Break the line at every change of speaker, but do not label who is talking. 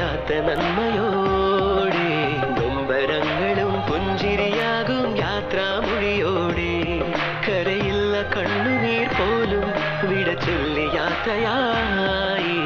തീരാത്ത നന്മയോടെ നൊമ്പരങ്ങളും പുഞ്ചിരിയാകും യാത്രാമൊഴിയോടെ കരയില്ല കണ്ണുനീർ പോലും വിട ചൊല്ലി യാത്രയായി